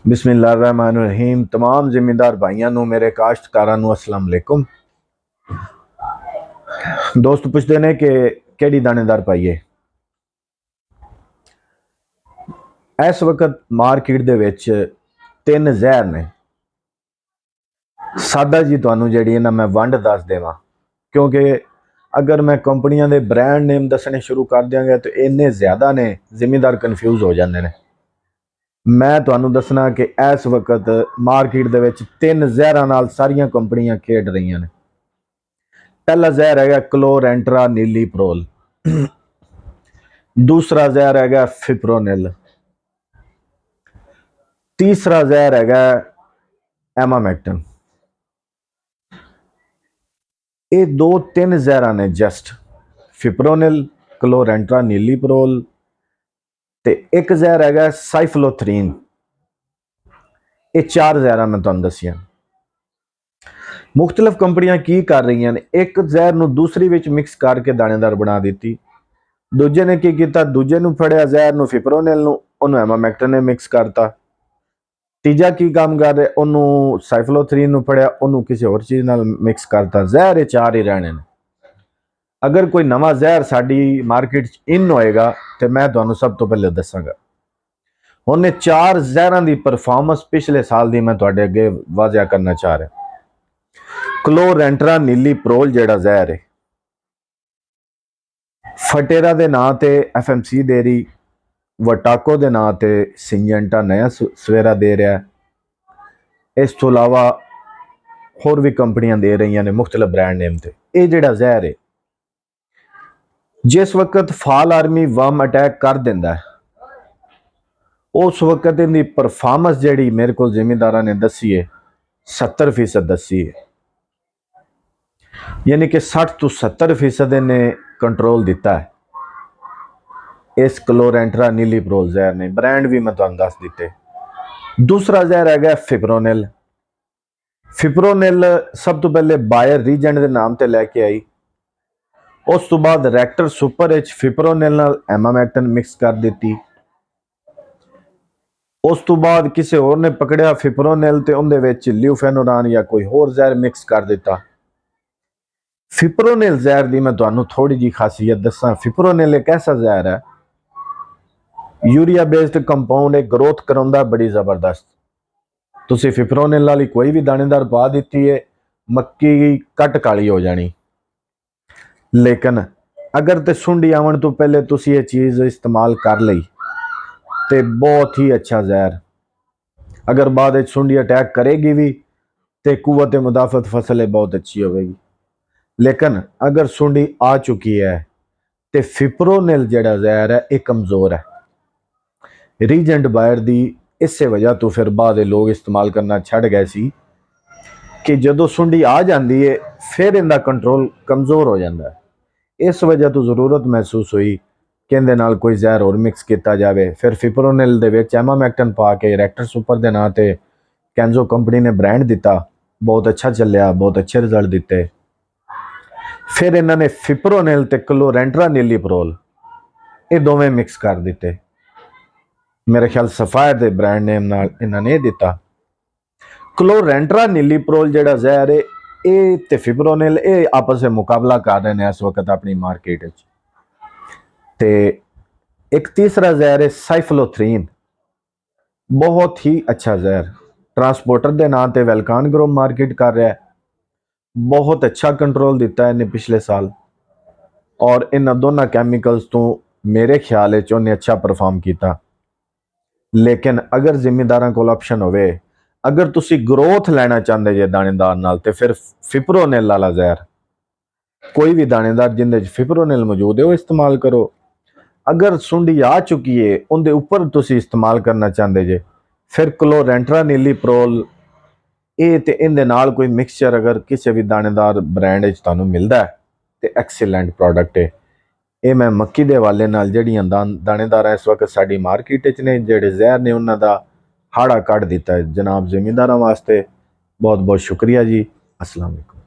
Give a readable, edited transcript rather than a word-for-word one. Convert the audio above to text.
बिस्मिल्लाहिर्रहमानिर्रहीम। तमाम जिम्मेदार भाइयों नू मेरे काश्तकारां नू अस्सलाम वालेकुम। दोस्त पुछते ने कि केड़ी दानेदार पाइए। इस वक्त मार्केट दे विच तीन जहर ने। सादा जी तुहानू जिहड़ी ना मैं वंड दस देवां, क्योंकि अगर मैं कंपनियां दे ब्रांड नेम दसने शुरू कर दियांगा तो इन्ने ज़्यादा ने, जिम्मेदार कन्फ्यूज हो जाते हैं। मैं तुहानू दसना कि इस वक्त मार्केट दे विच तीन जहरां नाल सारियां कंपनियां खेड रही ने। पहला जहर है क्लोरेंट्रा नीली प्रोल, दूसरा जहर है फिप्रोनिल, तीसरा जहर है एमामेक्टिन। ये दो तीन जहर ने जस्ट फिप्रोनिल, क्लोरेंट्रा नीली प्रोल ते एक जहर है साइफ्लोथरीन। ये चार जहर मैं तुहानू दसियां। मुख्तलिफ कंपनियां की कर रही हैं, एक जहर नू दूसरी विच मिक्स करके दानेदार बना दी। दूजे ने की किया, दूजे नू फड़िया जहर नू फिप्रोनिल नू, उन्होंने एमामेक्टिन ने मिक्स करता। तीजा की काम कर रहे, उन्होंने साइफ्लोथरीन नू फड़िया, उन्होंने किसी होर चीज़ नाल मिक्स करता। जहर ये चार ही रहने। अगर कोई नवा जहर साडी मार्केट इन होएगा तो मैं तुहानू सब तो पहले दसांगा। हुण ये चार जहरां दी परफॉर्मेंस पिछले साल दी मैं तुहाडे अगे वाजिया करना चाह रहा। क्लोरेंट्रा नीली प्रोल जिहड़ा जहर है, फटेरा के नाँ ते FMC दे रही, वटाको के नाँ ते सिंजेंटा नया सवेरा दे रहा है। इस तो अलावा होर भी कंपनियां दे रही ने मुख्तलिफ ब्रांड नेम ते। ये जिहड़ा जहर है, जिस वक्त फाल आर्मी वर्म अटैक कर दिंदा है, उस वक्त इनकी परफॉर्मेंस जिहड़ी मेरे को जिम्मेदारा ने दसी है 70% दसी है, यानी कि 60 to 70% इन्हें कंट्रोल दिता है इस क्लोरेंट्रा नीली प्रोल जहर ने। ब्रांड भी मैं तुहानू दस दिते। दूसरा जहर है फिप्रोनिल। फिप्रोनिल सब तो पहले बायर रीजेंट के नाम से लैके आई, उस तो बाद रैक्टर सुपर एच फिप्रोनिल नाल एमामेक्टिन मिक्स कर दी। उस तो बाद किसी होर ने पकड़िया फिप्रोनिल ते उहदे विच ल्यूफेनुरान या कोई होर जहर मिक्स कर दिता। फिप्रोनिल जहर की मैं तुहानू थोड़ी जी खासियत दसा। फिप्रोनिल एक ऐसा जहर है, यूरिया बेस्ड कंपाउंड है, ग्रोथ कराउंदा बड़ी जबरदस्त। तुसी फिप्रोनिल वाली कोई भी दानेदार पा दी है, मक्की कट काली हो जानी। लेकिन अगर तो सुंडी आवन तो पहले तुसी ये चीज़ इस्तेमाल कर ली तो बहुत ही अच्छा जहर। अगर बाद सुंडी अटैक करेगी भी तो कुव्वत मुदाफत फसल बहुत अच्छी होगी। लेकिन अगर सुंडी आ चुकी है तो फिप्रोनिल जिहड़ा जहर है एक कमज़ोर है। रीजेंट बायर दी इस वजह तो फिर बाद लोग इस्तेमाल करना छड़ गए सी कि जदों सुंडी आ जाती है फिर इनका कंट्रोल कमज़ोर हो जाता है। इस वजह तो जरूरत महसूस हुई कि इहदे नाल कोई जहर और मिक्स किया जाए। फिर फिप्रोनिल दे विच एमामेक्टिन पा के रैक्टर सुपर के नाँ ते कैंजो कंपनी ने ब्रांड दिता, बहुत अच्छा चलिया, बहुत अच्छे रिजल्ट दिते। फिर इन्होंने फिप्रोनिल ते क्लोरेंट्रा नीली प्रोल ये दोवें मिक्स कर दिते। मेरे ख्याल सफायर के ब्रांड नेम नाल इन्होंने दिता। क्लोरेंट्रा नीली प्रोल जिहड़ा जहर है, ये ते फिप्रोनिल ये आपस में मुकाबला कर रहे हैं इस वक्त अपनी मार्केट में। ते एक तीसरा जहर है साइफ्लोथरीन, बहुत ही अच्छा जहर। ट्रांसपोर्टर के नाम से वेलकान ग्रुप मार्केट कर रहा है, बहुत अच्छा कंट्रोल दिता है इन्हें पिछले साल। और इन दोनों कैमिकल्स तो मेरे ख्याल उन्हें अच्छा परफॉर्म किया। लेकिन अगर जिम्मेदारों को ऑप्शन होवे, अगर तुसी ग्रोथ लेना चाहते जे दानेदार नाल, तो फिर फिप्रोनिल वाला जहर कोई भी दानेदार जिंदे फिप्रोनिल मौजूद है वो इस्तेमाल करो। अगर सुंडी आ चुकी है उनके उपर तुसी इस्तेमाल करना चाहते जे, फिर क्लोरेंट्रा नीली प्रोल ये ते इहदे नाल कोई मिक्सचर अगर किसी भी दानेदार ब्रांड तुहानू मिलता है तो एक्सीलेंट प्रोडक्ट है। ये मैं मक्की के हवाले नाल जिहड़ियां दानेदार इस वक्त साडी मार्केट ने जिहड़े जहर ने उन्हां दा हाड़ा कढ़ दिता है। जनाब जिमींदारां वास्ते बहुत बहुत शुक्रिया जी। अस्सलाम वालेकुम।